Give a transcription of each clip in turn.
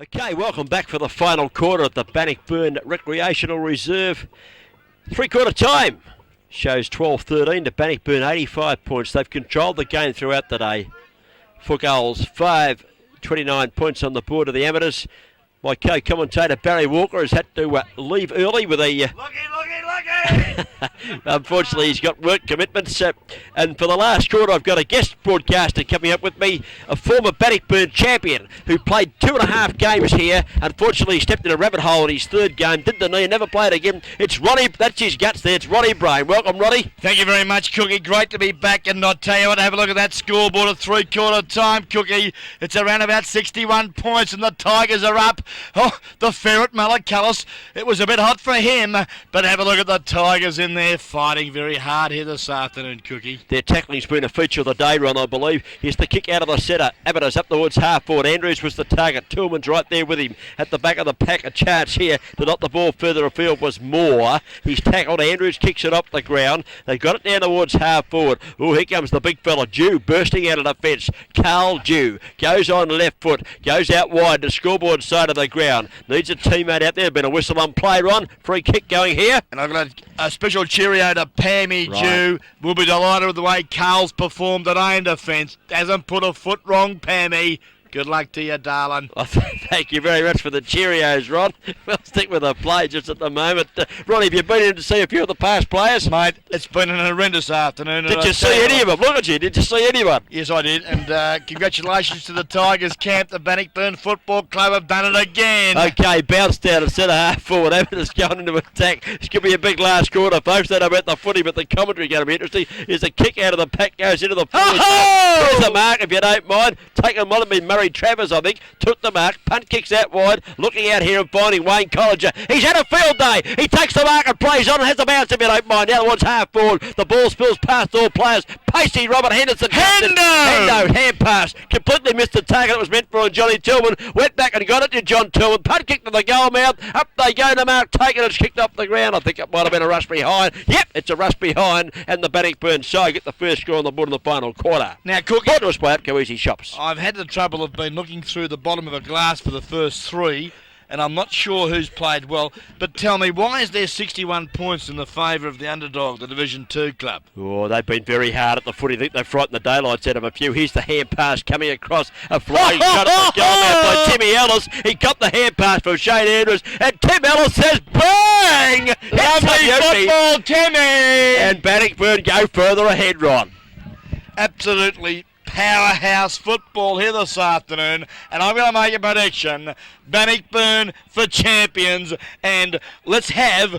Okay, welcome back for the final quarter at the Bannockburn Recreational Reserve. Three-quarter time shows 12-13 to Bannockburn, 85 points. They've controlled the game throughout the day. For goals, 29 points on the board of the amateurs. My co-commentator Barry Walker has had to leave early with a... Looky! Unfortunately, he's got work commitments. And for the last quarter, I've got a guest broadcaster coming up with me, a former Bannockburn champion who played 2.5 games here. Unfortunately, he stepped in a rabbit hole in his third game, did the knee, and never played again. It's Ronnie, that's his guts there, it's Ronnie Brain. Welcome, Ronnie. Thank you very much, Cookie. Great to be back, and I'll tell you what, have a look at that scoreboard at three-quarter time, Cookie. It's around about 61 points, and the Tigers are up. Oh, the ferret, Malacullis. It was a bit hot for him, but have a look at the Tigers in there fighting very hard here this afternoon, Cookie. Their tackling's been a feature of the day, Ron, I believe. Here's the kick out of the centre. Abbotts up towards half forward. Andrews was the target. Tillman's right there with him. At the back of the pack, a chance here to knock the ball further afield was Moore. He's tackled. Andrews kicks it up the ground. They've got it down towards half forward. Oh, here comes the big fella, Dew, bursting out of the fence. Carl Dew goes on left foot, goes out wide to scoreboard side of the ground. Needs a teammate out there. Been a whistle on play, Ron. Free kick going here. And I've got a special cheerio to Pammy Dew. We'll be delighted with the way Carl's performed at own defence. Hasn't put a foot wrong, Pammy. Good luck to you, darling. Oh, thank you very much for the Cheerios, Ron. We'll stick with the play just at the moment. Ronnie, have you been in to see a few of the past players? Mate, it's been an horrendous afternoon. Did you see any of them? Look at you. Did you see anyone? Yes, I did. And congratulations to the Tigers camp. The Bannockburn Football Club have done it again. Okay, bounced down and centre half forward. Abbotts going into attack. It's going to be a big last quarter, folks. Don't know about the footy, but the commentary going to be interesting. Here's a kick out of the pack, goes into the forward. There's the mark, if you don't mind. Taken one of me, Murray Travers, I think, took the mark. Punt kicks out wide, looking out here and finding Wayne Collinger. He's had a field day. He takes the mark and plays on and has the bounce, if you don't mind. The other one's half forward. The ball spills past all players. Pacey, Robert Henderson. Hendo, hand pass. Completely missed the target. It was meant for Johnny Tillman. Went back and got it to John Tillman. Punt kick to the goal mouth. Up they go. The mark taken. It's kicked off the ground. I think it might have been a rush behind. Yep, it's a rush behind. And the Bannockburn side get the first score on the board in the final quarter. Now, Cookie, to us play at Easy Shops. I've had the trouble of been looking through the bottom of a glass for the first three, and I'm not sure who's played well. But tell me, why is there 61 points in the favour of the underdog, the Division 2 club? Oh, they've been very hard at the footy. I think they've frightened the daylights out of a few. Here's the hand pass coming across. A flying shot at the goal mouth by Timmy Ellis. He got the hand pass from Shane Andrews, and Tim Ellis says, bang! Lovely football, Timmy! And Bannockburn go further ahead, Ron. Absolutely powerhouse football here this afternoon, and I'm going to make a prediction. Bannockburn for champions, and let's have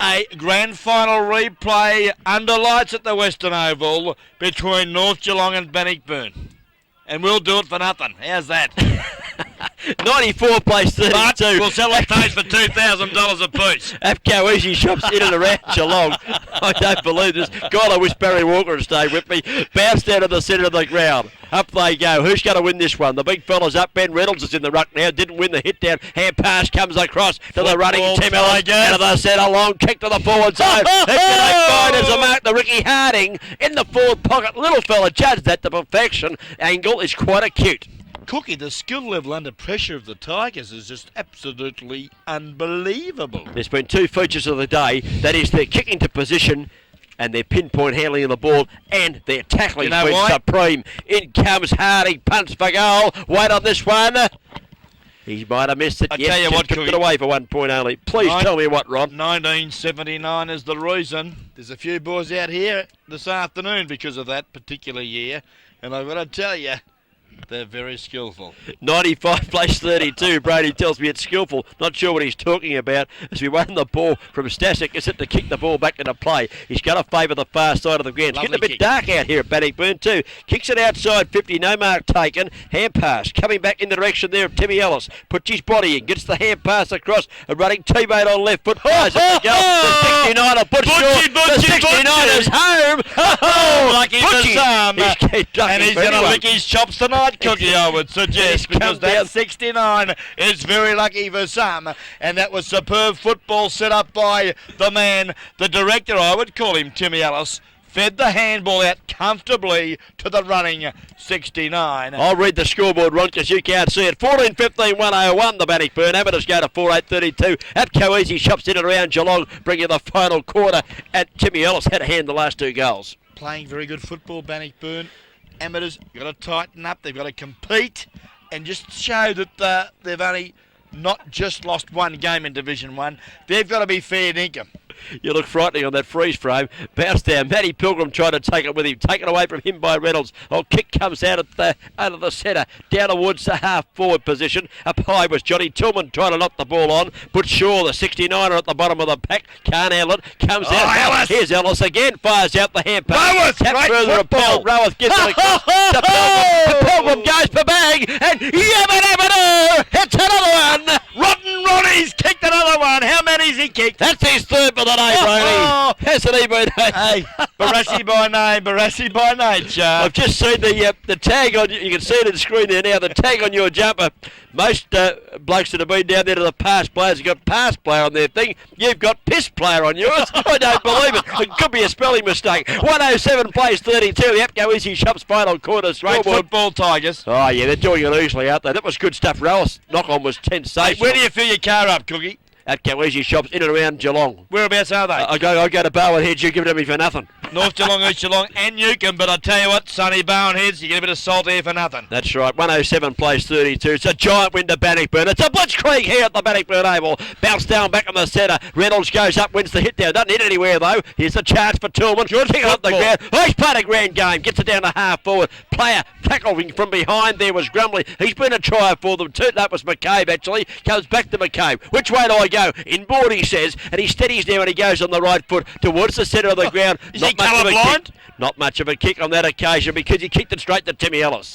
a grand final replay under lights at the Western Oval between North Geelong and Bannockburn. And we'll do it for nothing. How's that? 94 plays 32. But we'll sell the taste for $2,000 a piece. AFCO Easy Shops in and around Geelong. I don't believe this. God, I wish Barry Walker had stayed with me. Bounced down to the centre of the ground. Up they go. Who's going to win this one? The big fella's up. Ben Reynolds is in the ruck now. Didn't win the hit down. Hand pass comes across to the running Tim Ellis. Out of the centre. Long kick to the forward zone. There's a mark to Ricky Harding in the forward pocket. Little fella judged that to perfection. Angle is quite acute. Cookie, the skill level under pressure of the Tigers is just absolutely unbelievable. There's been two features of the day. That is their kicking to position and their pinpoint handling of the ball, and their tackling has been supreme. In comes Harding, punts for goal. Wait on this one. He might have missed it. I tell you what, took it away for 1 point only. Please tell me what, Ron. 1979 is the reason. There's a few boys out here this afternoon because of that particular year, and I've got to tell you, they're very skillful. 95 plays 32. Brady tells me it's skillful. Not sure what he's talking about. As we won the ball from Stasic, is it to kick the ball back into play. He's going to favour the far side of the ground. It's getting a bit dark out here at Bannockburn too. Kicks it outside 50. No mark taken. Hand pass coming back in the direction there of Timmy Ellis. Puts his body in. Gets the hand pass across. A running teammate on left foot. Fires at the goal. The 69 of the 69 is home. Lucky for some. And he's going to lick his chops tonight, Cookie, I would suggest, because that 69 is very lucky for some. And that was superb football set up by the man, the director, I would call him, Timmy Ellis, fed the handball out comfortably to the running 69. I'll read the scoreboard, Ron, because you can't see it. 14-15, 101, the Bannockburn Amateurs go to 4-8-32. Atco Easy Shops in and around Geelong, bringing the final quarter. And Timmy Ellis had a hand the last 2 goals. Playing very good football, Bannockburn. Amateurs got to tighten up. They've got to compete and just show that they've only not just lost one game in Division 1. They've got to be fair dinkum. You look frightening on that freeze frame. Bounce down. Matty Pilgrim tried to take it with him. Taken away from him by Reynolds. Kick comes out of the centre. Down towards the half-forward position. Up high was Johnny Tillman trying to knock the ball on. But Shaw, the 69er at the bottom of the pack. Can't handle it. Comes out. Ellis. Here's Ellis again. Fires out the hand pass. Roweth, Tap great further football. appeal. Roweth gives it across to Pilgrim. Pilgrim goes for bang. And yabba-dabba-doo. Hits another one. Rotten Ronnie's kicked another one. How many's he kicked? That's his third for the day, Brady. Hasn't he been? Hey, Barassi by name, Barassi by nature. I've just seen the tag on you. You can see it on the screen there now. The tag on your jumper. Most blokes that have been down there to the past players have got past player on their thing. You've got piss player on yours. I don't believe it. It could be a spelling mistake. 107 plays 32. The Apco Easy Shops final quarter. Great football, Tigers. Oh yeah, they're doing it easily, aren't they? That was good stuff. Rowell's knock on was 10 safe. Hey, where do you fill your car up, Cookie? Atco Easy Shops in and around Geelong. Whereabouts are they? I go to Barwon Heads. You give it to me for nothing. North Geelong, East Geelong and Newcombe, but I tell you what, Sonny Bowen Heads, you get a bit of salt here for nothing. That's right, 107 plays 32. It's a giant win to Bannockburn. It's a blitzkrieg here at the Bannockburn Oval. Bounce down back in the centre. Reynolds goes up, wins the hit down. Doesn't hit anywhere though. Here's a chance for Tillman. Good kick up the ground. Oh, he's played a grand game. Gets it down to half forward. Player tackling from behind there was Grumley. He's been a try for them too. That was McCabe actually. Comes back to McCabe. Which way do I go? Inboard he says, and he steadies now and he goes on the right foot towards the centre of the ground. Is he colourblind? Not much of a kick on that occasion because he kicked it straight to Timmy Ellis.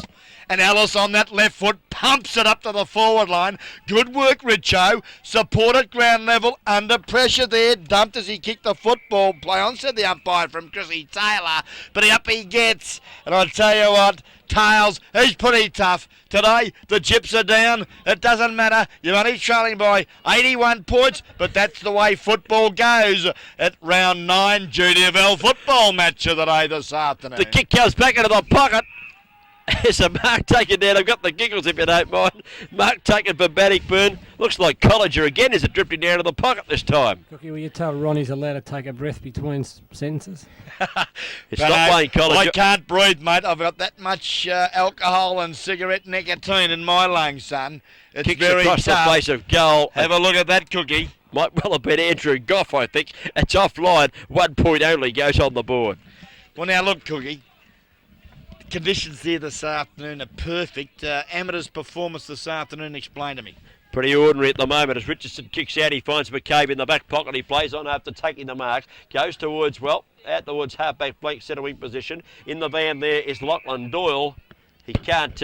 And Ellis on that left foot pumps it up to the forward line. Good work, Richo. Support at ground level, under pressure there. Dumped as he kicked the football. Play on, said the umpire from Chrissy Taylor. But up he gets. And I tell you what, Tails, he's pretty tough. Today, the Gyps are down. It doesn't matter. You're only trailing by 81 points, but that's the way football goes at round 9 GDFL football match of the day this afternoon. The kick comes back into the pocket. There's a mark taken down. I've got the giggles if you don't mind. Mark taken for Bannockburn. Looks like Colliger again. Is it drifting down to the pocket this time? Cookie, will you tell Ronnie's allowed to take a breath between sentences? It's not playing Colliger. I can't breathe, mate. I've got that much alcohol and cigarette nicotine in my lungs, son. It's Kicks very across tough. the face of goal. Have a look at that, Cookie. Might well have been Andrew Goff, I think. It's offline. 1 point only goes on the board. Well, now look, Cookie. Conditions here this afternoon are perfect. Amateur's performance this afternoon, explain to me. Pretty ordinary at the moment as Richardson kicks out. He finds McCabe in the back pocket. He plays on after taking the mark. Goes towards, out towards half-back flank centre wing position. In the van there is Lachlan Doyle. He can't...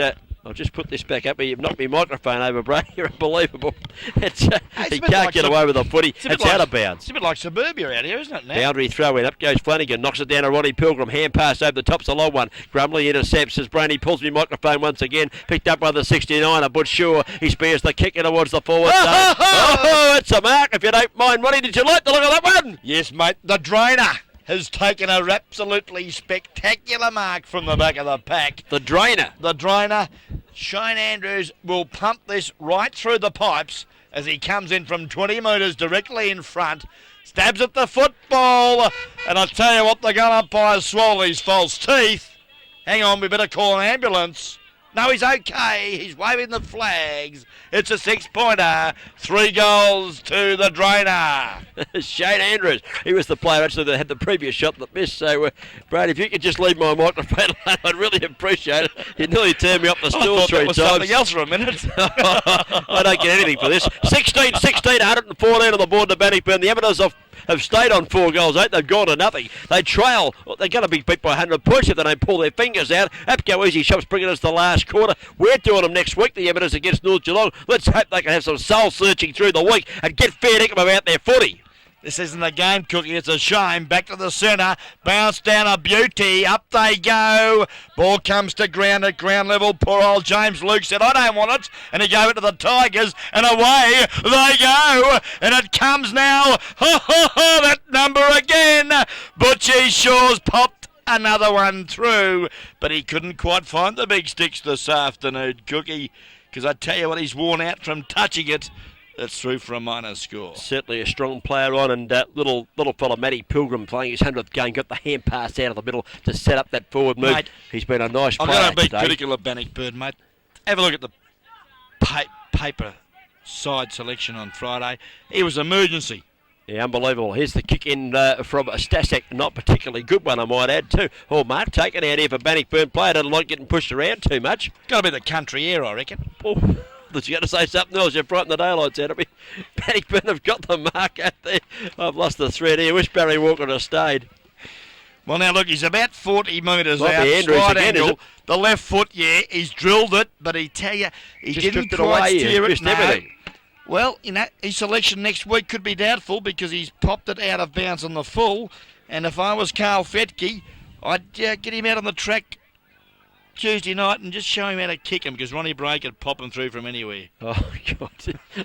I'll just put this back up. You've knocked my microphone over, Brady. You're unbelievable. He can't get away with a footy. It's out of bounds. It's a bit like suburbia out here, isn't it now? Boundary throw in. Up goes Flanagan. Knocks it down to Ronnie Pilgrim. Hand pass over the top's a long one. Grumley intercepts as Brainy pulls me microphone once again. Picked up by the 69er. But sure, he spares the kicker towards the forward zone. Oh, it's a mark if you don't mind. Ronnie, did you like the look of that one? Yes, mate. The drainer has taken a absolutely spectacular mark from the back of the pack. The drainer. The drainer. Shane Andrews will pump this right through the pipes as he comes in from 20 metres directly in front. Stabs at the football. And I tell you what, the gun umpire swallowed his false teeth. Hang on, we better call an ambulance. No, he's okay. He's waving the flags. It's a 6-pointer. 3 goals to the drainer. Shane Andrews. He was the player actually that had the previous shot that missed. So, Brad, if you could just leave my microphone alone, I'd really appreciate it. You nearly turned me up the stool 3 times. Something else for a minute. I don't get anything for this. 16-16, 114 on the board to Bannockburn. The Amateurs have stayed on 4 goals, 8. They've gone to nothing. They trail. They're going to be beat by 100 points if they don't pull their fingers out. Apco Easy Shops bringing us the last quarter. We're doing them next week, the Amateurs against North Geelong. Let's hope they can have some soul searching through the week and get fair dinkum about their footy. This isn't a game, Cookie. It's a shame. Back to the centre. Bounce down a beauty. Up they go. Ball comes to ground at ground level. Poor old James Luke said, I don't want it. And he gave it to the Tigers. And away they go. And it comes now. That number again. Butchie Shaw's popped another one through, but he couldn't quite find the big sticks this afternoon, Cookie, because I tell you what, he's worn out from touching it. It's through for a minor score. Certainly a strong player on, and little fella Matty Pilgrim playing his 100th game, got the hand pass out of the middle to set up that forward move. Mate, he's been a nice player. I'm going to be today. critical of Bannockburn, mate. Have a look at the paper side selection on Friday. He was emergency. Yeah, unbelievable. Here's the kick in from Stasek, not particularly good one, I might add, too. Oh, Mark taken out here for Bannockburn. Player doesn't like getting pushed around too much. Got to be the country air, I reckon. Oh. That you got to say something else, you're frightened the daylights out of me. Bannockburn have got the mark out there. I've lost the thread here. Wish Barry Walker had stayed. Well, now look, he's about 40 metres Might out, be Andrews slide again, angle. is it? The left foot, yeah, he's drilled it, but he tell you, he Just didn't drifted quite away, steer it. just everything. Well, you know, his selection next week could be doubtful because he's popped it out of bounds on the full. And if I was Carl Fetke, I'd get him out on the track Tuesday night and just show him how to kick him, because Ronnie Bray could pop him through from anywhere. Oh, God.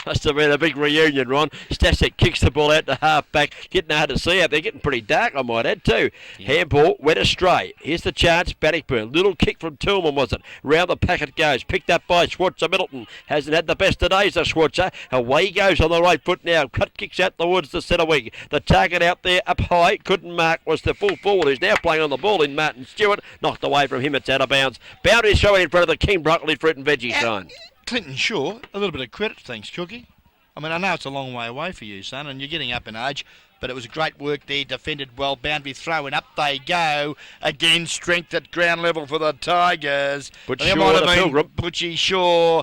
Must have been a big reunion, Ron. Stasek kicks the ball out to half back. Getting hard to see out there. Getting pretty dark, I might add, too. Yeah. Handball went astray. Here's the chance. Bannockburn. Little kick from Tillman, was it? Round the packet goes. Picked up by Schwarzer Middleton. Hasn't had the best of days, the Schwarzer. Away he goes on the right foot now. Cut kicks out towards the centre wing. The target out there up high. Couldn't mark. Was the full forward who's now playing on the ball in Martin Stewart. Knocked away from him. It's out of bounds. Boundary showing in front of the King Broccoli Fruit and Veggie sign. Clinton Shaw, a little bit of credit, thanks, Cookie. I mean, I know it's a long way away for you, son, and you're getting up in age, but it was great work there, defended well, boundary throw, and up they go. Again, strength at ground level for the Tigers. But there Shaw might the have been Pilgrim. Butchie Shaw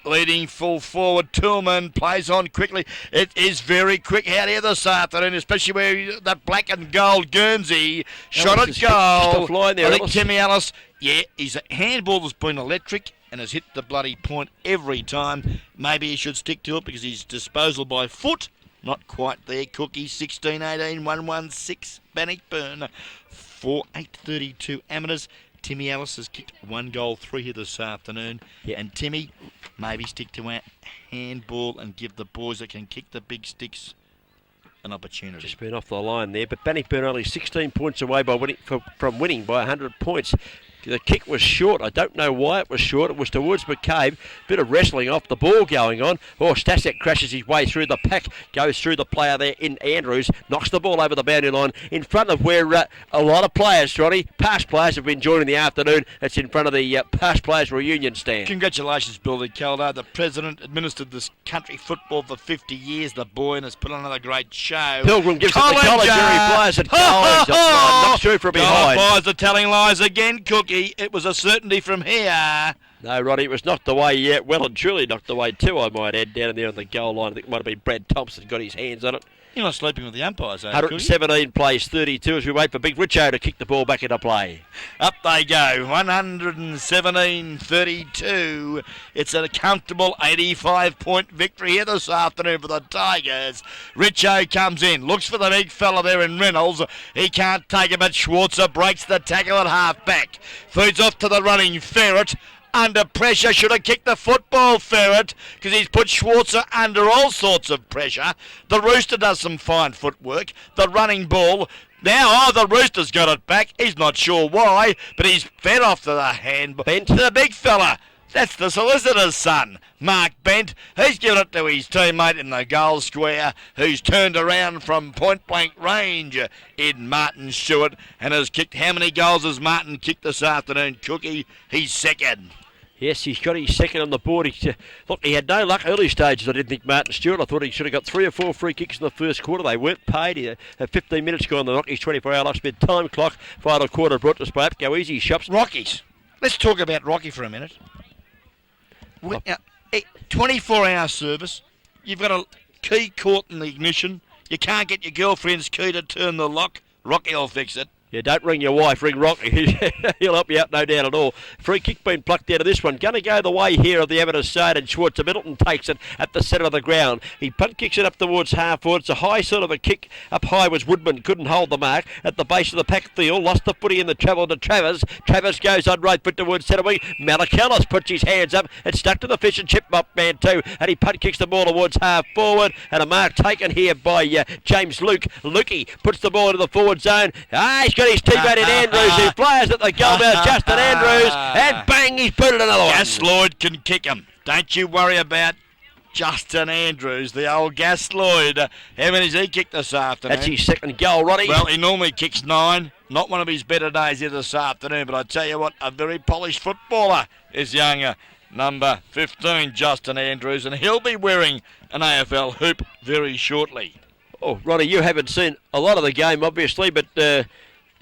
leading full forward. Tillman plays on quickly. It is very quick out here this afternoon, especially where that black and gold Guernsey shot at goal. Fly there, I think Ellis. Timmy Ellis, yeah, his handball has been electric and has hit the bloody point every time. Maybe he should stick to it because his disposal by foot, not quite there. Cookie, 16-18, 1-1-6, Bannockburn, 4-8-32 amateurs. Timmy Ellis has kicked 1 goal, 3 here this afternoon. Yeah. And Timmy, maybe stick to our handball and give the boys that can kick the big sticks an opportunity. Just been off the line there, but Bannockburn only 16 points away by from winning by 100 points. The kick was short. I don't know why it was short. It was towards McCabe. Bit of wrestling off the ball going on. Oh, Stasek crashes his way through the pack. Goes through the player there in Andrews. Knocks the ball over the boundary line in front of where a lot of players, Ronnie, past players have been joining the afternoon. It's in front of the past players reunion stand. Congratulations, Billy Calder. The president administered this country football for 50 years. The boy and has put on another great show. Pilgrim gives it to College. He plays at College. Knocks through from behind. Boys are telling lies again, Cookie. It was a certainty from here. No, Ronnie, it was knocked away, well and truly knocked away too, I might add, down there on the goal line. I think it might have been Brad Thompson got his hands on it. You're not sleeping with the umpires, eh? 117 plays 32 as we wait for Big Richo to kick the ball back into play. Up they go, 117-32. It's a comfortable 85-point victory here this afternoon for the Tigers. Richo comes in, looks for the big fella there in Reynolds. He can't take it, but Schwarzer breaks the tackle at half-back. Feeds off to the running Ferret. Under pressure, should have kicked the football, Ferret, because he's put Schwarzer under all sorts of pressure. The Rooster does some fine footwork. The running ball. Now, the Rooster's got it back. He's not sure why, but he's fed off to the hand. Bent. To the big fella. That's the solicitor's son, Mark Bent. He's given it to his teammate in the goal square, who's turned around from point-blank range in Martin Stewart and has kicked. How many goals has Martin kicked this afternoon, Cookie? He's second. Yes, he's got his second on the board. Look, he had no luck early stages. I didn't think Martin Stewart. I thought he should have got 3 or 4 free kicks in the first quarter. They weren't paid. He had 15 minutes gone on the Rockies 24-hour locksmith time clock. Final quarter brought to by Go Easy Shops. Rockies. Let's talk about Rocky for a minute. 24-hour service. You've got a key caught in the ignition. You can't get your girlfriend's key to turn the lock. Rocky will fix it. Yeah, don't ring your wife, ring Rocky. He'll help you out, no doubt at all. Free kick being plucked out of this one. Going to go the way here of the amateur side, and Schwarzer Middleton takes it at the centre of the ground. He punt kicks it up towards half forward. It's a high sort of a kick. Up high was Woodman, couldn't hold the mark. At the base of the pack field, lost the footy in the travel to Travers. Travers goes on right foot towards centre wing. Malakellis puts his hands up. It's stuck to the fish and chip mop man too, and he punt kicks the ball towards half forward, and a mark taken here by James Luke. Lukey puts the ball into the forward zone. He's got his teammate in Andrews, who flies at the goal now, Justin Andrews, and bang, he's put it another one. Gas Lloyd can kick him. Don't you worry about Justin Andrews, the old Gas Lloyd. How many has he kicked this afternoon? That's his second goal, Ronnie. Well, he normally kicks 9. Not one of his better days here this afternoon, but I tell you what, a very polished footballer is young number 15, Justin Andrews, and he'll be wearing an AFL hoop very shortly. Oh, Ronnie, you haven't seen a lot of the game, obviously, but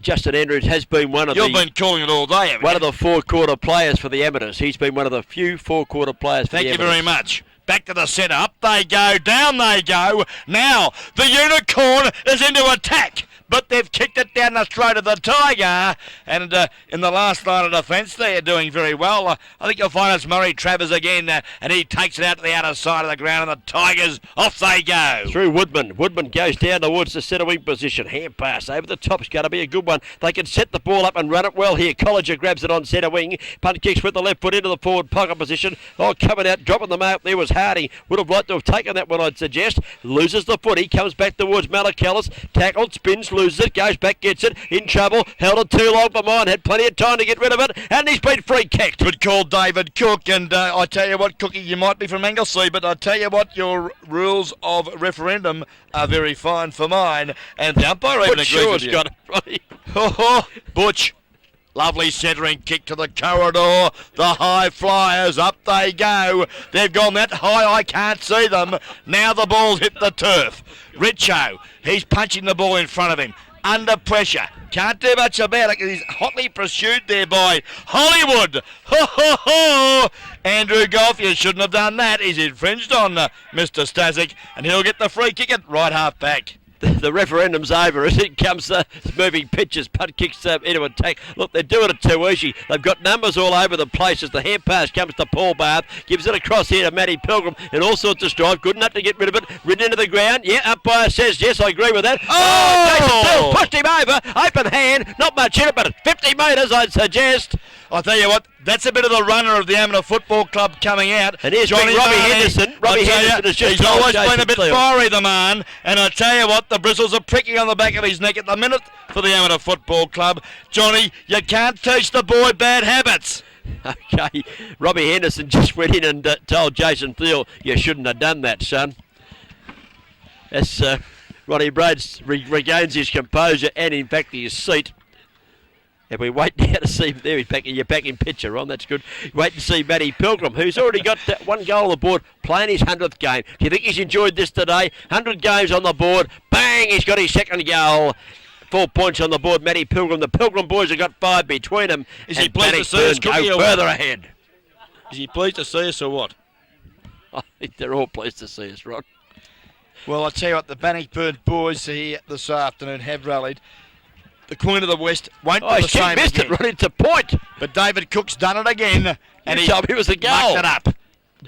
Justin Andrews has been one of You've been calling it all day, haven't you? one of the four-quarter players for the amateurs. He's been one of the few four-quarter players for the amateurs. Thank you very much. Back to the centre. Up they go. Down they go. Now, the Unicorn is into attack. But they've kicked it down the throat of the Tiger. And in the last line of defence, they are doing very well. I think you'll find it's Murray Travers again. And he takes it out to the outer side of the ground. And the Tigers, off they go. Through Woodman. Woodman goes down towards the centre wing position. Hand pass over the top's going to be a good one. They can set the ball up and run it well here. Colliger grabs it on centre wing. Punt kicks with the left foot into the forward pocket position. Oh, coming out, dropping the mark there was Hardy. Would have liked to have taken that one, I'd suggest. Loses the footy. Comes back towards Malachellis. Tackled, spins, loses it. Goes back, gets it. In trouble. Held it too long for mine. Had plenty of time to get rid of it. And he's been free kicked. Good call, David Cook. And I tell you what, Cookie, you might be from Anglesey, but I tell you what, your rules of referendum are very fine for mine. And the umpire even agrees with you. Got it, Ronnie. Butch. Lovely centering kick to the corridor. The high flyers, up they go. They've gone that high, I can't see them. Now the ball's hit the turf. Richo, he's punching the ball in front of him. Under pressure. Can't do much about it because he's hotly pursued there by Hollywood. Ho, ho, ho. Andrew Goff, you shouldn't have done that. He's infringed on Mr. Stasic, and he'll get the free kick at right half back. The referendum's over as it comes moving pitches, punt kicks into attack. Look, they're doing it too easy. They've got numbers all over the place as the hand pass comes to Paul Barth, gives it across here to Matty Pilgrim in all sorts of strife. Good enough to get rid of it. Ridden into the ground. Yeah, umpire says yes, I agree with that. Oh! Jason pushed him over. Open hand. Not much in it, but 50 metres, I'd suggest. I'll tell you what, that's a bit of the runner of the Amateur Football Club coming out. And here's Robbie Henderson. Robbie Henderson has just he's always Jason been a bit Steele. fiery, the man. And I tell you what, the bristles are pricking on the back of his neck at the minute for the Amateur Football Club. Johnny, you can't teach the boy bad habits. Okay, Robbie Henderson just went in and told Jason Thiel, you shouldn't have done that, son. As Ronnie Rhodes regains his composure and, in fact, his seat. And we wait now to see, there he's back, you're back in picture, Ron, that's good. Wait to see Matty Pilgrim, who's already got one goal on the board, playing his 100th game. Do you think he's enjoyed this today? 100 games on the board, bang, he's got his second goal. 4 points on the board, Matty Pilgrim. The Pilgrim boys have got 5 between them. Is he pleased to see us, Cookie, go further ahead? Is he pleased to see us or what? I think they're all pleased to see us, Ron. Well, I tell you what, the Bannockburn boys here this afternoon have rallied. The Queen of the West won't do the same missed again. it, right into point. But David Cook's done it again. And he told me it was a goal. mucked it up.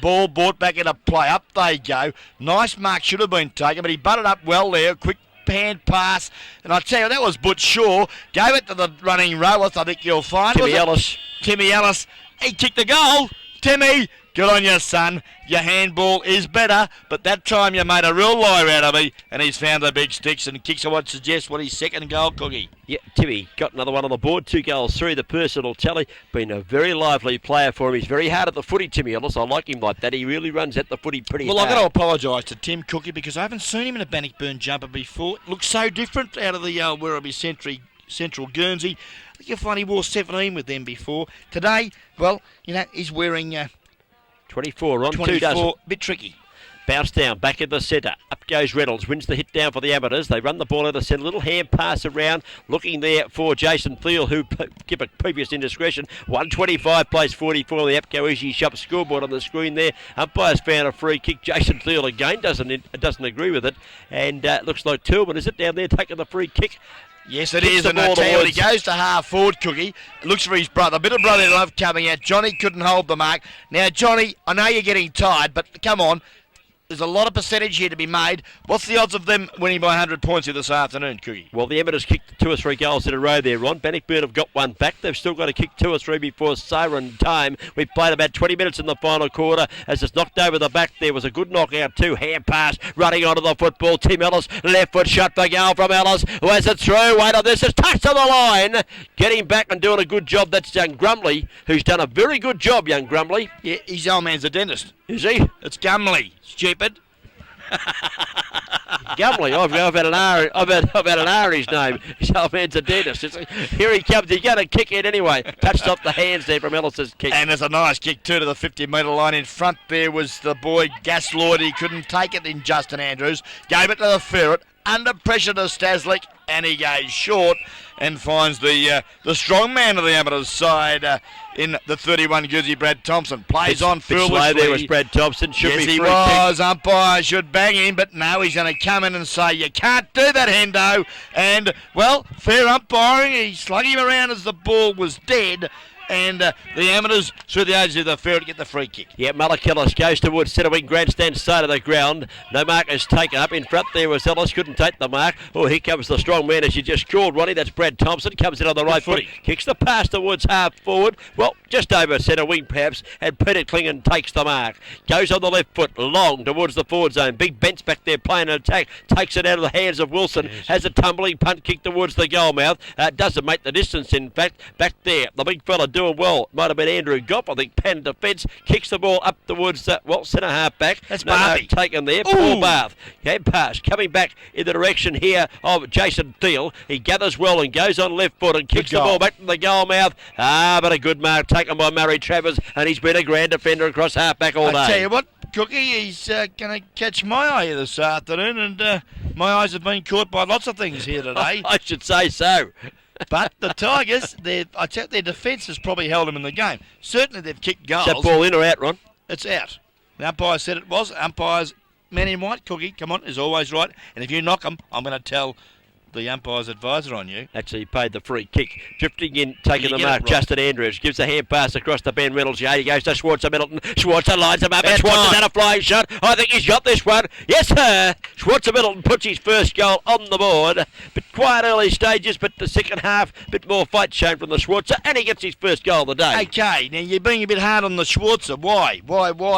Ball brought back into play. Up they go. Nice mark should have been taken, but he butted up well there. Quick hand pass. And I tell you, that was Butch Shaw. Gave it to the running Rowleth, I think you'll find. Timmy Ellis. Timmy Ellis. He kicked the goal. Timmy, good on you, son. Your handball is better, but that time you made a real liar out of me, and he's found the big sticks and kicks. I would suggest what his second goal, Cookie. Yeah, Timmy got another one on the board. 2 goals through the personal tally. Been a very lively player for him. He's very hard at the footy, Timmy Ellis. I like him like that. He really runs at the footy pretty hard. Well, I've got to apologise to Tim Cookie because I haven't seen him in a Bannockburn jumper before. It looks so different out of the Werribee Central Guernsey. I think you'll find he wore 17 with them before. Today, well, you know, he's wearing 24 on 24. 2 dozen. Bit tricky. Bounce down, back in the centre. Up goes Reynolds, wins the hit down for the amateurs. They run the ball out of the centre. Little hand pass around, looking there for Jason Thiel, who give a previous indiscretion. 125 plays 44 on the Apco Easy Shop scoreboard on the screen there. Umpires found a free kick. Jason Thiel again doesn't agree with it. And looks like Tillman, is it down there, taking the free kick? Yes, it is, and I tell you what, he goes to half forward, Cookie. Looks for his brother. A bit of brotherly love coming out. Johnny couldn't hold the mark. Now, Johnny, I know you're getting tired, but come on. There's a lot of percentage here to be made. What's the odds of them winning by 100 points here this afternoon, Cookie? Well, the Amateurs kicked 2 or 3 goals in a row there, Ron. Bannockburn have got one back. They've still got to kick 2 or 3 before siren time. We've played about 20 minutes in the final quarter as it's knocked over the back. There was a good knockout too. Hand pass, running onto the football. Tim Ellis, left foot shot for goal from Ellis. Where's it through? Wait on this. It's touched on the line. Getting back and doing a good job. That's young Grumley, who's done a very good job, young Grumley. Yeah, his old man's a dentist. Is he? It's Gumley, stupid. Gumley, I've had an R. I've had an R in his name. His old man's a dentist. Here he comes. He's going to kick it anyway. Touched off the hands there from Ellis's kick. And there's a nice kick too to the 50-metre line. In front there was the boy Gasloyd. He couldn't take it in Justin Andrews. Gave it to the ferret. Under pressure to Staslik, and he goes short and finds the strong man of the Amateurs side in the 31 jersey, Brad Thompson. Plays on foolishly. There was Brad Thompson. Should yes, be he was. Umpire should bang him, but no, he's going to come in and say, you can't do that, Hendo. And, well, fair umpiring. He slung him around as the ball was dead. And the Amateurs, through the ages of the ferret, get the free kick. Yeah, Mullikellis goes towards centre wing grandstand side of the ground. No mark is taken up. In front there was Ellis, couldn't take the mark. Oh, here comes the strong man as you just called, Ronnie. That's Brad Thompson. Comes in on the right foot. Kicks the pass towards half forward. Well, just over centre wing perhaps. And Peter Klingon takes the mark. Goes on the left foot, long towards the forward zone. Big Bent's back there playing an attack. Takes it out of the hands of Wilson. Yes. Has a tumbling punt kick towards the goal mouth. Doesn't make the distance, in fact. Back there, the big fella doing well. Might have been Andrew Gopp, I think. Pen defence. Kicks the ball up towards, centre half back. That's Barbie. Taken there. Ooh. Paul Bath. Game pass. Coming back in the direction here of Jason Thiel. He gathers well and goes on left foot and kicks the ball back to the goal mouth. But a good mark taken by Murray Travers, and he's been a grand defender across half back all day. I tell you what, Cookie, he's going to catch my eye here this afternoon, and my eyes have been caught by lots of things here today. I should say so. But the Tigers, I checked their defence has probably held them in the game. Certainly they've kicked goals. Is that ball in or out, Ron? It's out. The umpire said it was. Umpire's man in white, Cookie, come on, is always right. And if you knock them, I'm going to tell the umpire's advisor on you. Actually, he paid the free kick. Drifting in, taking the mark, right. Justin Andrews gives a hand pass across to Ben Reynolds. Yeah, he goes to Schwarzer Middleton. Schwarzer lines him up, and Schwarzer had a flying shot. I think he's got this one. Yes, sir. Schwarzer Middleton puts his first goal on the board. But quite early stages, but the second half, a bit more fight shown from the Schwarzer, and he gets his first goal of the day. Okay, now you're being a bit hard on the Schwarzer. Why?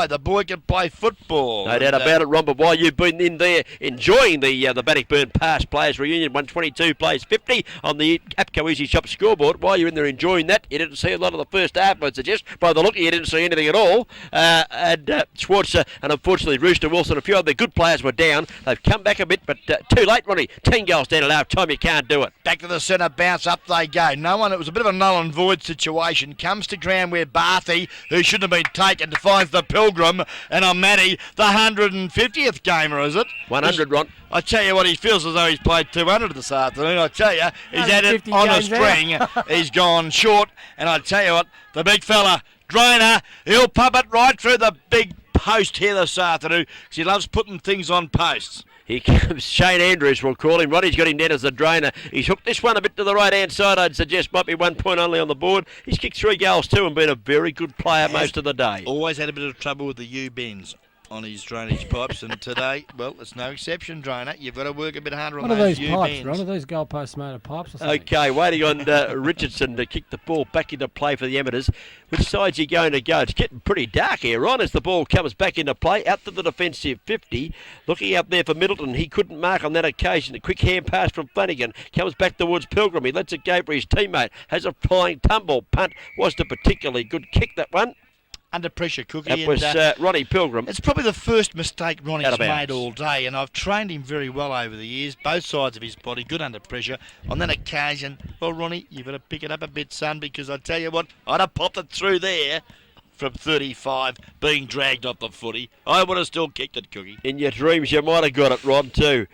The boy can play football. No doubt about it, Ron, but while you've been in there enjoying the Bannockburn Past Players Reunion, 122 plays 50 on the APCO Easy Shop scoreboard. While you're in there enjoying that, you didn't see a lot of the first half, I'd suggest. By the look, you didn't see anything at all. Schwarzer and unfortunately Rooster Wilson, a few other good players were down. They've come back a bit, but too late, Ronnie. 10 goals down at half time, you can't do it. Back to the centre, bounce, up they go. No one, it was a bit of a null and void situation. Comes to ground where Barthy, who shouldn't have been taken, finds the Pilgrim, and on Matty, the 150th gamer, is it? 100, Ron. I tell you what, he feels as though he's played 200 this afternoon. I tell you, he's had it on a string. He's gone short, and I tell you what, the big fella, Drainer, he'll pump it right through the big post here this afternoon, because he loves putting things on posts. Here comes Shane Andrews, we'll call him. Ronnie's got him down as the Drainer. He's hooked this one a bit to the right-hand side, I'd suggest. Might be 1 point only on the board. He's kicked 3 goals too and been a very good player most of the day. Always had a bit of trouble with the U-bends on his drainage pipes, and today, well, it's no exception, Drainer. You've got to work a bit harder on those U-bends. What are these pipes, Ron? Are these goalposts made of pipes or something? Okay, waiting on Richardson to kick the ball back into play for the Amateurs. Which side's he going to go? It's getting pretty dark here, Ron, as the ball comes back into play. Out to the defensive 50. Looking up there for Middleton. He couldn't mark on that occasion. A quick hand pass from Flanagan. Comes back towards Pilgrim. He lets it go for his teammate. Has a flying tumble. Punt. Wasn't a particularly good kick, that one. Under pressure, Cookie. That was Ronnie Pilgrim. It's probably the first mistake Ronnie's made all day, and I've trained him very well over the years, both sides of his body, good under pressure. On that occasion, well, Ronnie, you've got to pick it up a bit, son, because I tell you what, I'd have popped it through there from 35, being dragged off the footy. I would have still kicked it, Cookie. In your dreams, you might have got it, Ron, too.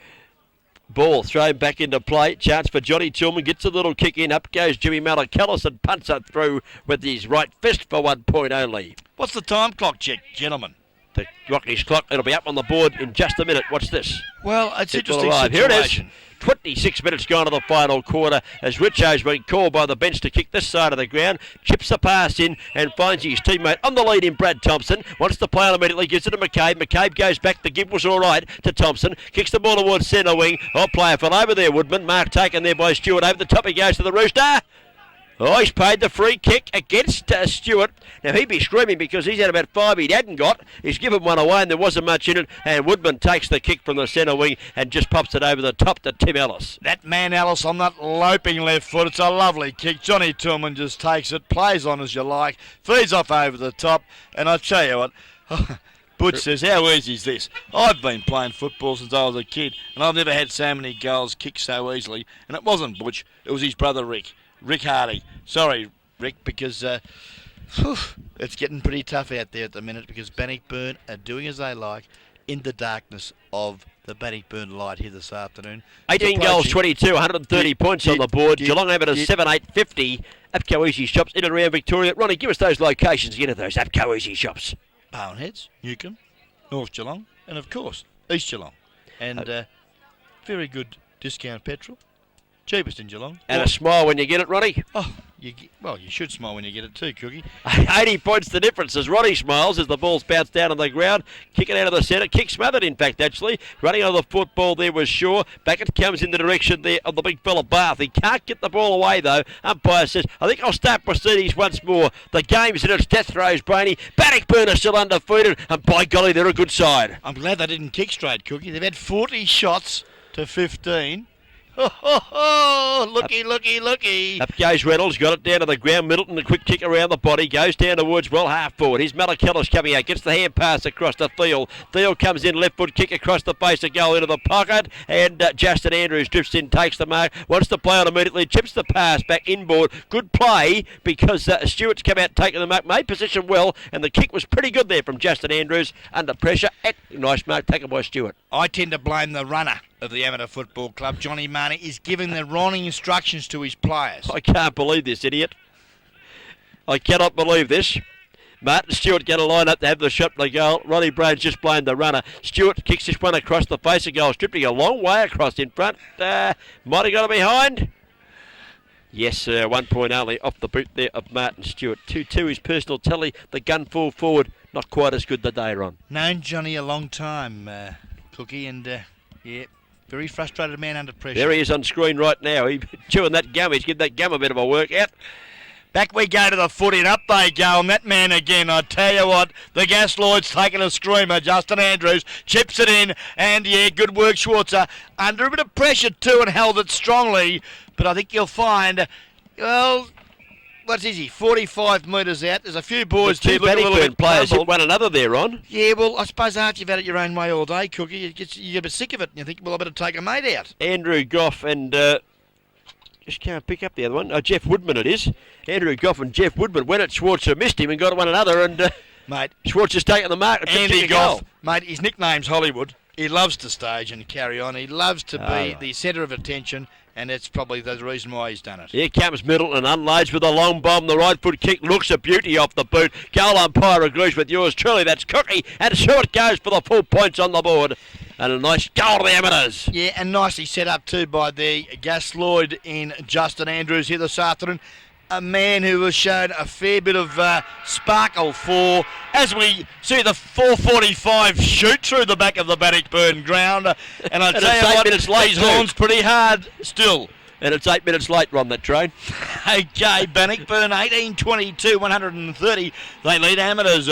Ball thrown back into play. Chance for Johnny Tillman. Gets a little kick in. Up goes Jimmy Mullikellis and punts it through with his right fist for 1 point only. What's the time clock check, gentlemen? The Rockies clock. It'll be up on the board in just a minute. Watch this. Well, it's interesting situation. Here it is. 26 minutes gone to the final quarter as Richo's been called by the bench to kick this side of the ground. Chips the pass in and finds his teammate on the lead in Brad Thompson. Wants to play on immediately, gives it to McCabe. McCabe goes back. The give was all right to Thompson. Kicks the ball towards centre wing. Player fell over there, Woodman. Mark taken there by Stewart. Over the top he goes to the Rooster. Oh, he's paid the free kick against Stewart. Now, he'd be screaming because he's had about 5 he hadn't got. He's given one away and there wasn't much in it. And Woodman takes the kick from the centre wing and just pops it over the top to Tim Ellis. That man Ellis on that loping left foot. It's a lovely kick. Johnny Tillman just takes it, plays on as you like, feeds off over the top. And I tell you what, Butch says, how easy is this? I've been playing football since I was a kid and I've never had so many goals kicked so easily. And it wasn't Butch, it was his brother Rick Hardy. Sorry, Rick, because it's getting pretty tough out there at the minute because Bannockburn are doing as they like in the darkness of the Bannockburn light here this afternoon. 18 goals, 22, 130 points on the board. Geelong over to 7-8-50. APCO Easy Shops in and around Victoria. Ronnie, give us those locations again of those APCO Easy Shops. Barnheads, Newcombe, North Geelong, and of course, East Geelong. And very good discount petrol. Cheapest in Geelong. And a smile when you get it, Ronnie. Oh, you should smile when you get it too, Cookie. 80 points the difference as Ronnie smiles as the ball's bounced down on the ground. Kick it out of the centre. Kick smothered, in fact, actually. Running on the football there was Shaw. Back it comes in the direction there of the big fella Bath. He can't get the ball away, though. Umpire says, I think I'll start proceedings once more. The game's in its death throes, Brainy. Bannockburn are still undefeated, and by golly, they're a good side. I'm glad they didn't kick straight, Cookie. They've had 40 shots to 15. Oh, looky. Up goes Reynolds, got it down to the ground. Middleton, a quick kick around the body, goes down towards half forward. Here's Malakellis coming out, gets the hand pass across to Thiel. Thiel comes in, left foot kick across the face of goal into the pocket, and Justin Andrews drifts in, takes the mark, wants to play on immediately, chips the pass back inboard. Good play because Stewart's come out taking the mark, made position well, and the kick was pretty good there from Justin Andrews under pressure. Nice mark taken by Stewart. I tend to blame the runner of the Amateur Football Club. Johnny Marnie is giving the wrong instructions to his players. I can't believe this, idiot. I cannot believe this. Martin Stewart going to line up to have the shot for the goal. Ronnie Brown's just blamed the runner. Stewart kicks this one across the face of goal, stripping a long way across in front. Might have got it behind. Yes, 1 point only off the boot there of Martin Stewart. 2-2 his personal tally. The gun full forward, not quite as good today, Ron. Known Johnny a long time, Cookie, and yeah, very frustrated man under pressure. There he is on screen right now. He's chewing that gum. He's giving that gum a bit of a workout. Back we go to the footy, and up they go, and that man again, I tell you what, the Gas Lloyd's taking a screamer. Justin Andrews chips it in, and yeah, good work, Schwarzer. Under a bit of pressure too, and held it strongly, but I think you'll find, well, what is he, 45 metres out. There's a few boys two there looking a little bit players hit puzzled. one another there, Ron. Yeah, well, I suppose after you've had it your own way all day, Cookie, you get a bit sick of it, and you think, well, I better take a mate out. Andrew Goff and just can't pick up the other one. Jeff Woodman it is. Andrew Goff and Jeff Woodman went at Schwarzer, missed him and got one another, and mate, Schwarzer's taken the mark. Andy Goff, mate, his nickname's Hollywood. He loves to stage and carry on. He loves to be the centre of attention, and that's probably the reason why he's done it. Here comes Middleton, unloads with a long bomb. The right foot kick looks a beauty off the boot. Goal umpire agrees with yours truly. That's Cookie, and so it goes for the full points on the board. And a nice goal to the Amateurs. Yeah, and nicely set up too by the Gas Lloyd in Justin Andrews here this afternoon. A man who has shown a fair bit of sparkle for, as we see the 4:45 shoot through the back of the Bannockburn ground. And I tell you what, he's horns pretty hard still. And it's 8 minutes late, Ron, that train. Okay, Bannockburn 18-22, 130. They lead Amateurs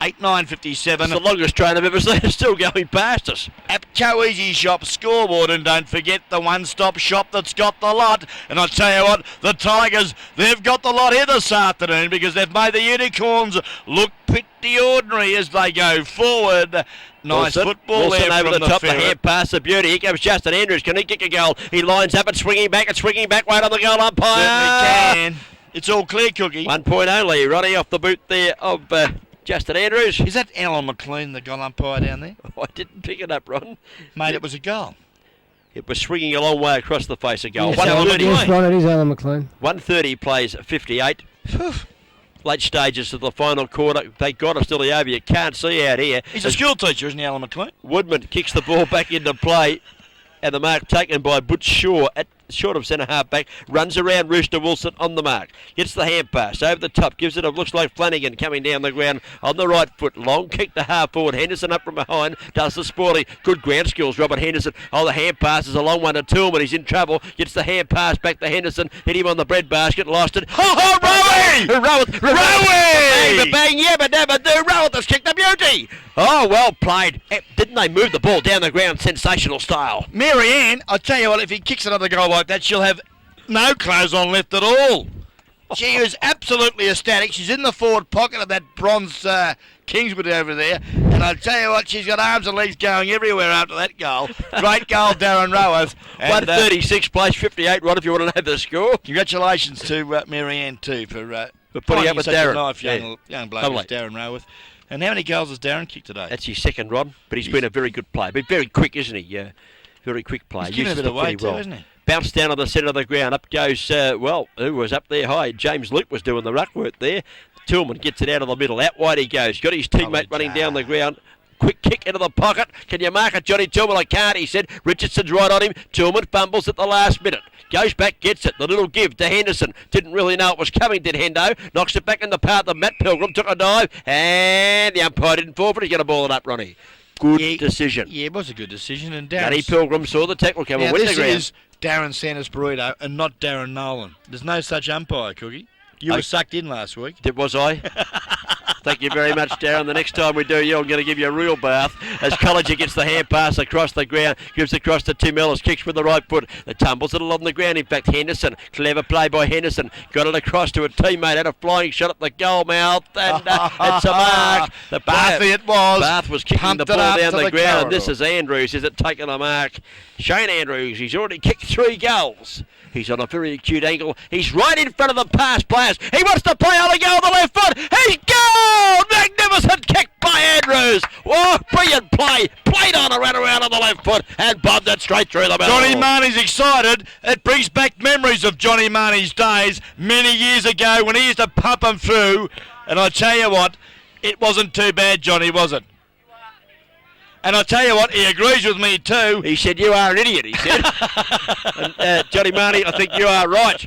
8-9-57. It's the longest train I've ever seen. It's still going past us. APCO Easy Shop scoreboard, and don't forget the one-stop shop that's got the lot. And I tell you what, the Tigers, they've got the lot here this afternoon because they've made the Unicorns look pretty ordinary as they go forward. Nice football Wilson there over from the top, the ferret. hand pass, the beauty. Here comes Justin Andrews. Can he kick a goal? He lines up and swinging back, right on the goal umpire. Certainly can. It's all clear, Cookie. 1 point only, running off the boot there of Justin Andrews. Is that Alan McLean, the goal umpire down there? I didn't pick it up, Ron. Mate, it was a goal. It was swinging a long way across the face of goal. Yes, Ron, it is Alan McLean. 130 plays 58. Late stages of the final quarter. Thank God it's still the over. You can't see out here. He's a school teacher, isn't he, Alan McLean? Woodman kicks the ball back into play. and the mark taken by Butch Shaw at short of centre half back, runs around Rooster Wilson on the mark, gets the hand pass over the top, gives it a looks like Flanagan coming down the ground on the right foot, long kick to half forward, Henderson up from behind, does the sporty, good ground skills, Robert Henderson. Oh, the hand pass is a long one to Tillman, he's in trouble, gets the hand pass back to Henderson, hit him on the bread basket, lost it. Oh, Rowie! Rowie! Bang, yabba dabba do, Roweth has kicked the beauty. Oh, well played. Didn't they move the ball down the ground sensational style? Mary Ann, I tell you what, if he kicks another goal like that, she'll have no clothes on left at all. She is absolutely ecstatic. She's in the forward pocket of that bronze Kingswood over there. And I tell you what, she's got arms and legs going everywhere after that goal. Great goal, Darren Roweth. 136 place 58, Rod, if you want to know the score. Congratulations to Mary Ann, too, for putting up with such Darren. a nice young bloke as Darren Roweth. And how many goals has Darren kicked today? That's his second, Rod, but he's been a very good player. But very quick, isn't he? Very quick player. He's given a bit of weight too, isn't he? Bounced down on the centre of the ground. Up goes, who was up there high? James Luke was doing the ruck work there. Tillman gets it out of the middle. Out wide he goes. Got his teammate running down the ground. Quick kick into the pocket. Can you mark it, Johnny Tillman? I can't, he said. Richardson's right on him. Tillman fumbles at the last minute. Goes back, gets it. The little give to Henderson. Didn't really know it was coming, did Hendo. Knocks it back in the path of Matt Pilgrim. Took a dive. And the umpire didn't forfeit. He's going to ball it up, Ronnie. Good decision. Yeah, it was a good decision. And Danny Pilgrim saw the tackle coming. Where's the ground? This is Darren Sanders Burrito and not Darren Nolan. There's no such umpire, Cookie. You were sucked in last week. Was I? Thank you very much, Darren. The next time we do you, I'm going to give you a real bath. As Collinger gets the hand pass across the ground, gives across to Tim Ellis, kicks with the right foot. The tumbles it along the ground. In fact, Henderson, clever play by Henderson, got it across to a teammate, had a flying shot at the goal mouth, and it's a mark. The Bath was kicking the ball down the ground, and this is Andrews. Is it taking a mark? Shane Andrews, he's already kicked 3 goals. He's on a very acute angle. He's right in front of the pass players. He wants to play on the goal on the left foot. He's goal! Magnificent kick by Andrews. Oh, brilliant play. Played on a run around on the left foot and bobbed it straight through the middle. Johnny Marnie's excited. It brings back memories of Johnny Marnie's days many years ago when he used to pump them through. And I tell you what, it wasn't too bad, Johnny, was it? And I tell you what, he agrees with me too. He said, you are an idiot, he said. And, Johnny Marnie, I think you are right.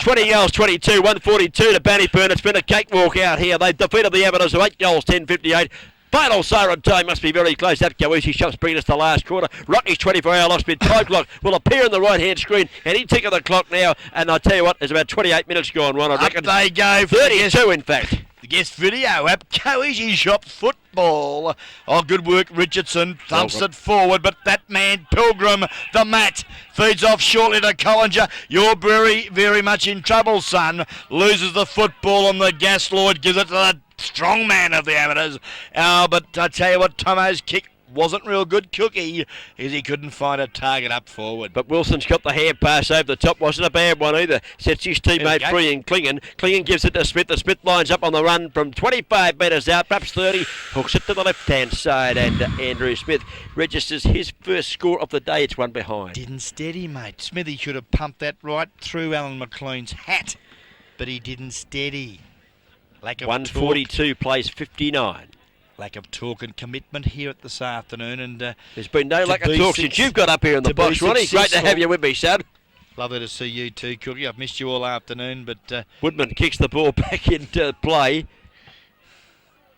20 goals, 22, 142 to Bannockburn. It's been a cakewalk out here. They've defeated the Amateurs of 8 goals, 10-58. Final siren time must be very close. That Goeasy shops bring us the last quarter. Rocky's 24-hour lost bid time clock will appear on the right-hand screen. Any tick of the clock now. And I tell you what, there's about 28 minutes gone, Ron. I reckon. Up they go. 32, in fact. The guest video app, Goeasy Shop Football. Oh, good work, Richardson. Thumps it forward, but that man, Pilgrim, the mat, feeds off shortly to Collinger. You're very, very much in trouble, son. Loses the football on the gas lord, gives it to the strong man of the Amateurs. But I tell you what, Tomo's kick wasn't real good, Cookie, as he couldn't find a target up forward. But Wilson's got the hand pass over the top. Wasn't a bad one either. Sets his teammate free in Klingon. Klingon gives it to Smith. The Smith lines up on the run from 25 metres out, perhaps 30. Hooks it to the left-hand side, and Andrew Smith registers his first score of the day. It's one behind. Didn't steady, mate. Smithy should have pumped that right through Alan McLean's hat, but he didn't steady. Lack of 142 plays 59. Lack of talk and commitment here at this afternoon, and there's been no lack of talk since you've got up here in the box, Ronnie. Great to have you with me, son. Lovely to see you too, Cookie. I've missed you all afternoon, but Woodman kicks the ball back into play.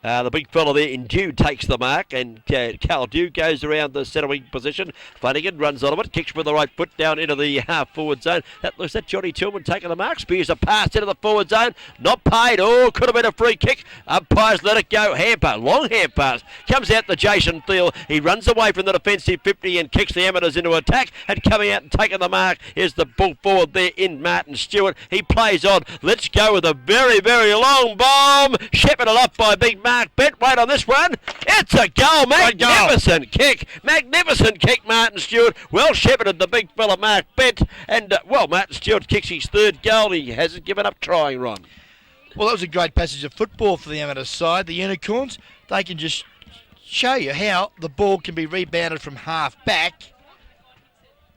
The big fella there in Dew takes the mark, and Carl Dew goes around the centre wing position. Flanagan runs on it, kicks with the right foot down into the half forward zone. That looks at Johnny Tillman taking the mark. Spears a pass into the forward zone. Not paid. Oh, could have been a free kick. Umpires let it go. Hamper, long hand pass. Comes out to Jason Thiel. He runs away from the defensive 50 and kicks the Amateurs into attack. And coming out and taking the mark is the ball forward there in Martin Stewart. He plays on. Let's go with a very, very long bomb. Shepherded off by Big Mark Bent. Wait on this one. It's a goal. Magnificent kick. Magnificent kick, Martin Stewart. Well shepherded, the big fella Mark Bent. And, Martin Stewart kicks his 3rd goal. He hasn't given up trying, Ron. Well, that was a great passage of football for the Amateurs side. The Unicorns, they can just show you how the ball can be rebounded from half back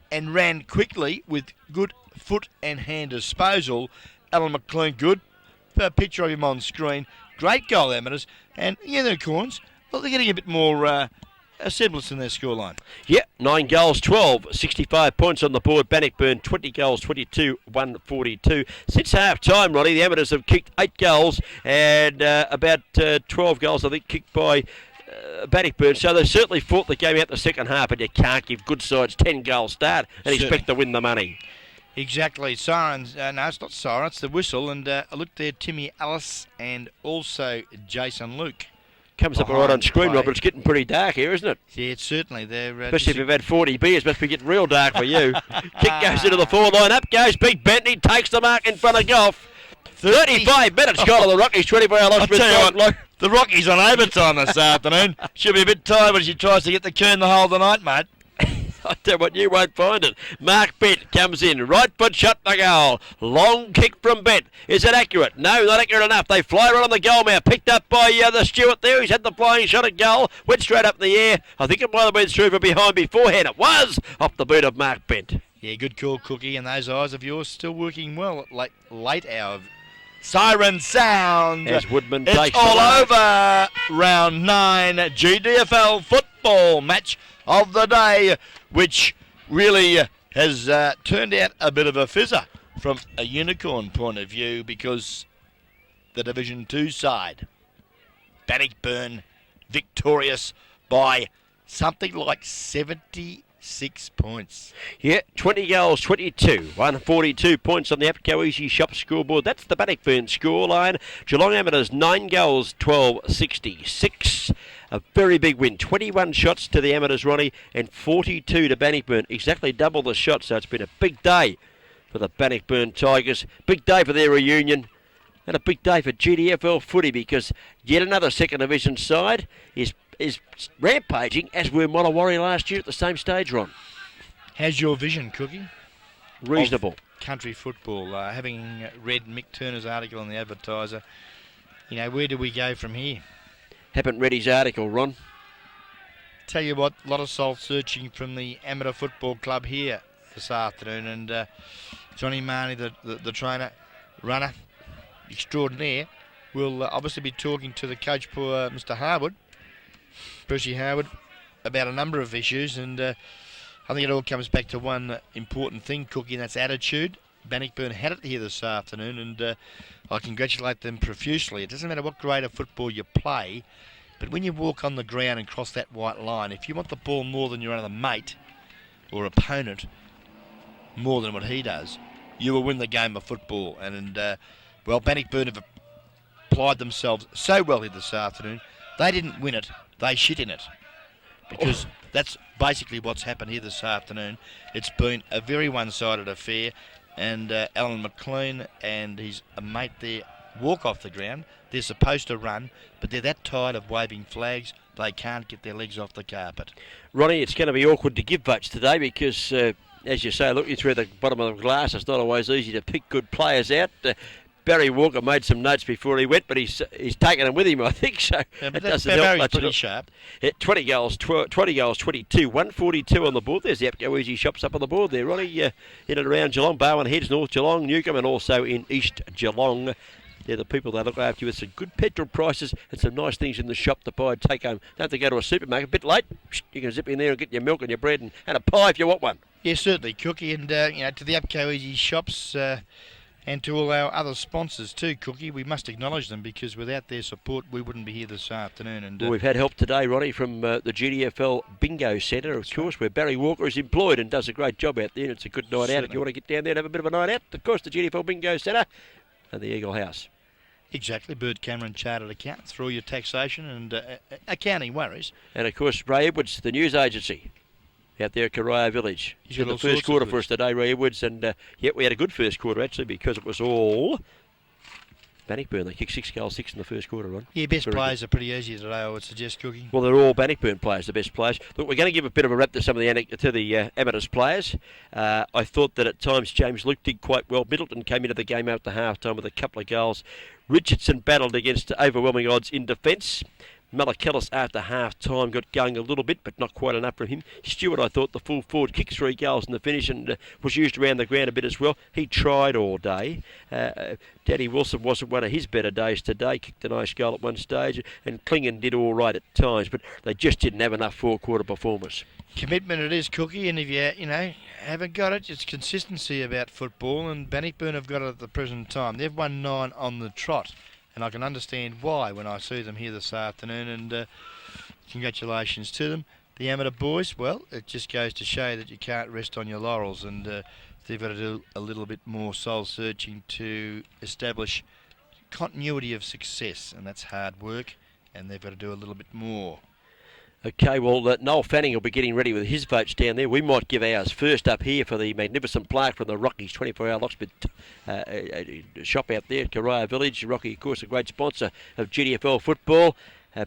and ran quickly with good foot and hand disposal. Alan McLean, good. A picture of him on screen. Great goal, Amateurs. And the Unicorns, well, they're getting a bit more a semblance in their scoreline. Yeah, 9 goals, 12, 65 points on the board. Bannockburn, 20 goals, 22, 142. Since half-time, Ronnie, the Amateurs have kicked 8 goals and about 12 goals, I think, kicked by Bannockburn. So they certainly fought the game out the second half, but you can't give good sides 10 goal start and expect to win the money. Exactly. Sirens, no, it's not siren, it's the whistle. And look there, Timmy Ellis and also Jason Luke. Comes up right on screen, play. Rob, but it's getting pretty dark here, isn't it? Yeah, it's certainly. They're, especially if you've had 40 beers, must be getting real dark for you. Kick goes into the forward line, up goes Big Bentley, takes the mark in front of Goff. 35 minutes gone to the Rockies, 24-hour loss. The Rockies on overtime this afternoon. She'll be a bit tired when she tries to get the Kern the whole of the night, mate. I tell you what, you won't find it. Mark Bent comes in, right foot shot the goal. Long kick from Bent. Is it accurate? No, not accurate enough. They fly right on the goal mouth. Picked up by the Stewart there. He's had the flying shot at goal. Went straight up in the air. I think it might have been through from behind beforehand. It was off the boot of Mark Bent. Yeah, good call, Cookie. And those eyes of yours still working well at late hour. Siren sound. As Woodman it's takes all over. Round 9 GDFL football match of the day, which really has turned out a bit of a fizzer from a unicorn point of view, because the Division 2 side, Bannockburn, victorious by something like 76 points. Yeah, 20 goals, 22. 142 points on the APCO Easy Shop scoreboard. That's the Bannockburn scoreline. Geelong Amateurs, 9 goals, 12, 66. A very big win. 21 shots to the Amateurs, Ronnie, and 42 to Bannockburn. Exactly double the shots, so it's been a big day for the Bannockburn Tigers. Big day for their reunion. And a big day for GDFL footy, because yet another second division side is rampaging, as were Mollawarri last year at the same stage, Ron. How's your vision, Cookie? Reasonable. Of country football. Having read Mick Turner's article in the Advertiser, where do we go from here? Haven't read his article, Ron. Tell you what, a lot of soul searching from the Amateur Football Club here this afternoon, and Johnny Marnie, the trainer, runner extraordinaire, will obviously be talking to the coach, poor Mr. Harwood, Percy Harwood, about a number of issues, and I think it all comes back to one important thing, Cookie, and that's attitude. Bannockburn had it here this afternoon, and I congratulate them profusely. It doesn't matter what grade of football you play, but when you walk on the ground and cross that white line, if you want the ball more than your other mate or opponent, more than what he does, you will win the game of football. And Bannockburn have applied themselves so well here this afternoon. They didn't win it, they shit in it, because that's basically what's happened here this afternoon. It's been a very one-sided affair, and Alan McLean and his mate there walk off the ground. They're supposed to run, but they're that tired of waving flags, they can't get their legs off the carpet. Ronnie, it's going to be awkward to give votes today, because, as you say, looking through the bottom of the glass, it's not always easy to pick good players out. Barry Walker made some notes before he went, but he's taken them with him, I think. So yeah, that doesn't help much. Pretty sharp. 20 goals, 22, 142 on the board. There's the APCO Easy Shops up on the board there, Ronnie. In and around Geelong, Barwon Heads, North Geelong, Newcombe, and also in East Geelong. They're the people that look after you with some good petrol prices and some nice things in the shop to buy and take home. Don't have to go to a supermarket. A bit late, you can zip in there and get your milk and your bread and a pie if you want one. Yeah, certainly, Cookie. And, to the APCO Easy Shops and to all our other sponsors too, Cookie, we must acknowledge them, because without their support we wouldn't be here this afternoon. And well, we've had help today, Ronnie, from the GDFL Bingo Centre, of course, where Barry Walker is employed and does a great job out there. It's a good night out if you want to get down there and have a bit of a night out. Of course, the GDFL Bingo Centre and the Eagle House. Exactly, Bert Cameron Chartered Accountants for all your taxation and accounting worries. And of course, Ray Edwards, the news agency, out there at Karaya Village. He's got the first quarter for us today, Ray Edwards, and we had a good first quarter actually, because it was all Bannockburn. They kicked 6 goals, 6 in the first quarter, Ron. Yeah, best players are pretty easy today, I would suggest, Cookie. Well, they're all Bannockburn players, the best players. Look, we're going to give a bit of a rap to some of the Amateurs players. I thought that at times James Luke did quite well. Middleton came into the game after half-time with a couple of goals. Richardson battled against overwhelming odds in defence. Malakellis after half-time got going a little bit, but not quite enough from him. Stewart, I thought, the full forward, kicked 3 goals in the finish and was used around the ground a bit as well. He tried all day. Danny Wilson wasn't one of his better days today. Kicked a nice goal at one stage, and Klingon did all right at times, but they just didn't have enough four-quarter performers. Commitment it is, Cookie, and if you haven't got it, it's consistency about football, and Bannockburn have got it at the present time. They've won 9 on the trot, and I can understand why when I see them here this afternoon, and congratulations to them. The amateur boys, well, it just goes to show that you can't rest on your laurels, and they've got to do a little bit more soul-searching to establish continuity of success, and that's hard work, and they've got to do a little bit more. Okay, well, Noel Fanning will be getting ready with his votes down there. We might give ours first up here for the magnificent plaque from the Rockies 24-hour locksmith shop out there at Karaya Village. Rocky, of course, a great sponsor of GDFL football,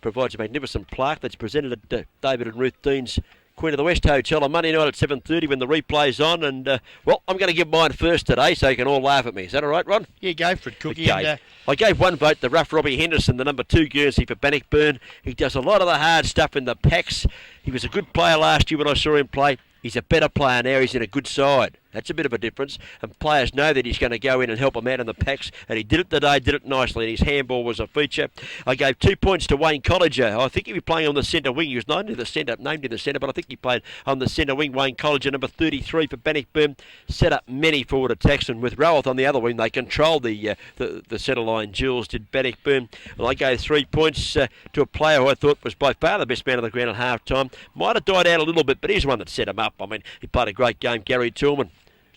provides a magnificent plaque that's presented at David and Ruth Dean's Queen of the West Hotel on Monday night at 7:30 when the replay's on. And, well, I'm going to give mine first today so you can all laugh at me. Is that all right, Ron? Yeah, go for it, Cookie. Okay. And, I gave one vote to rough Robbie Henderson, the number 2 Guernsey for Bannockburn. He does a lot of the hard stuff in the packs. He was a good player last year when I saw him play. He's a better player now. He's in a good side. That's a bit of a difference. And players know that he's going to go in and help them out in the packs. And he did it today, did it nicely. And his handball was a feature. I gave 2 points to Wayne Colliger. I think he'd be playing on the centre wing. He was named in the centre, but I think he played on the centre wing. Wayne Colliger, number 33 for Bannockburn, set up many forward attacks. And with Rowell on the other wing, they controlled the centre line. Jules did Bannockburn. And I gave 3 points to a player who I thought was by far the best man on the ground at half-time. Might have died out a little bit, but he's the one that set him up. I mean, he played a great game, Gary Tillman.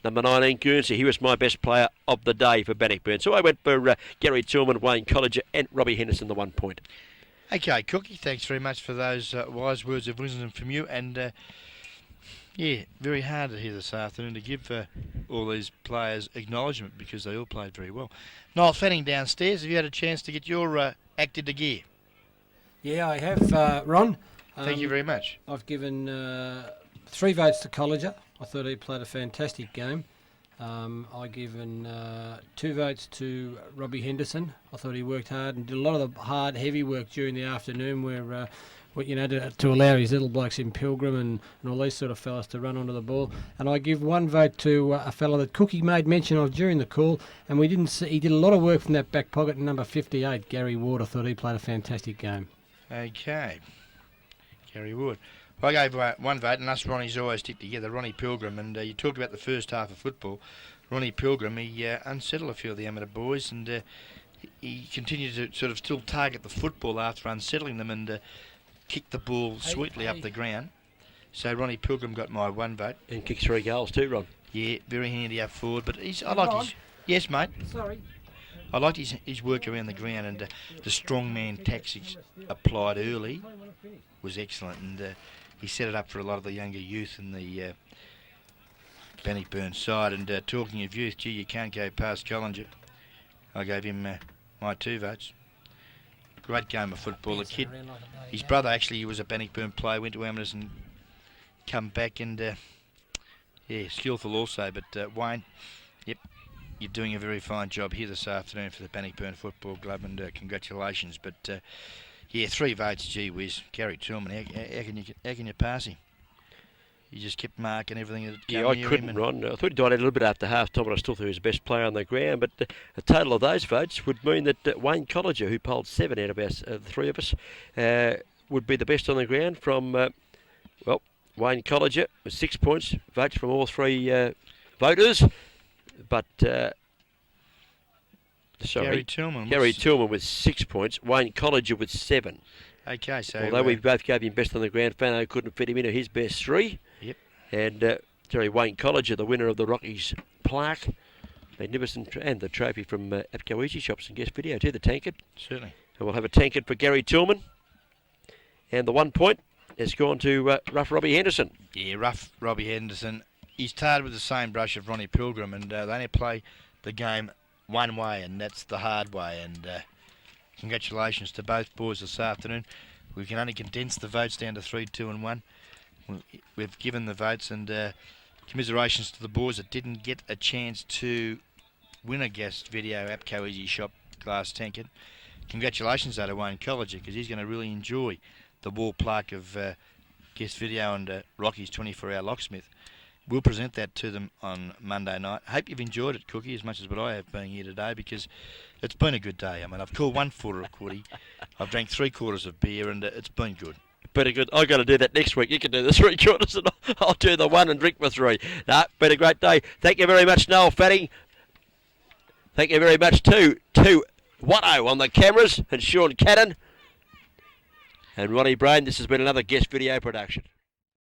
Number 19, Guernsey. He was my best player of the day for Bannockburn. So I went for Gary Tillman, Wayne Colliger and Robbie Henderson, the 1 point. Okay, Cookie, thanks very much for those wise words of wisdom from you. And, yeah, very hard to hear this afternoon to give all these players acknowledgement because they all played very well. Noel Fanning downstairs, have you had a chance to get your act into gear? Yeah, I have, Ron. Thank you very much. I've given 3 votes to Colliger. I thought he played a fantastic game. I've given 2 votes to Robbie Henderson. I thought he worked hard and did a lot of the hard, heavy work during the afternoon where, to allow his little blokes in Pilgrim and all these sort of fellas to run onto the ball. And I give 1 vote to a fella that Cookie made mention of during the call, and we didn't see, he did a lot of work from that back pocket, number 58, Gary Ward. I thought he played a fantastic game. Okay. Gary Ward. I gave 1 vote, and us Ronnies always stick together. Ronnie Pilgrim, and you talked about the first half of football. Ronnie Pilgrim, he unsettled a few of the amateur boys, and he continued to sort of still target the football after unsettling them and kick the ball sweetly up the ground. So Ronnie Pilgrim got my 1 vote. And kicked 3 goals too, Ron. Yeah, very handy up forward, but I liked his... Yes, mate? Sorry. I liked his work around the ground, and the strongman tactics applied early was excellent, and he set it up for a lot of the younger youth in the Bannockburn side. And talking of youth, gee, you can't go past Collinger. I gave him my 2 votes. Great game of football. The kid, his brother actually, he was a Bannockburn player, went to Amateurs and come back, and yeah, skillful also. But Wayne, yep, you're doing a very fine job here this afternoon for the Bannockburn Football Club, and congratulations. But yeah, 3 votes, gee whiz. Gary Tillman, how can you pass him? You just kept marking everything that came I near couldn't, him. Ron. I thought he died out a little bit after half-time, but I still thought he was the best player on the ground. But a total of those votes would mean that Wayne Colliger, who polled 7 out of the 3 of us, would be the best on the ground from, well, Wayne Colliger with 6 points, votes from all 3 voters. But, sorry, Gary Tillman with 6 points, Wayne Colliger with 7. Okay, so... Although we both gave him best on the ground, Fano couldn't fit him into his best 3. Yep. And Wayne Colliger, the winner of the Rockies plaque, magnificent, and the trophy from Apco Easy Shops and Guest Video too, the tankard. Certainly. And we'll have a tankard for Gary Tillman. And the 1 point has gone to rough Robbie Henderson. Yeah, rough Robbie Henderson. He's tarred with the same brush of Ronnie Pilgrim, and they only play the game one way, and that's the hard way. And congratulations to both boys this afternoon. We can only condense the votes down to 3, 2 and 1. We've given the votes, and commiserations to the boys that didn't get a chance to win a guest video Apco Easy Shop glass tankard. congratulations though to Wayne Colliger, because he's going to really enjoy the wall plaque of guest video and Rocky's 24-hour locksmith. We'll present that to them on Monday night. Hope you've enjoyed it, Cookie, as much as what I have being here today, because it's been a good day. I mean, I've called 1/4 of Quiddy, I've drank 3/4 of beer, and it's been good. Better good. I've got to do that next week. You can do the 3/4 and I'll do the 1 and drink for 3. No, been a great day. Thank you very much, Noel Fanning. Thank you very much to Watto on the cameras and Sean Cannon and Ronnie Brain. This has been another guest video production.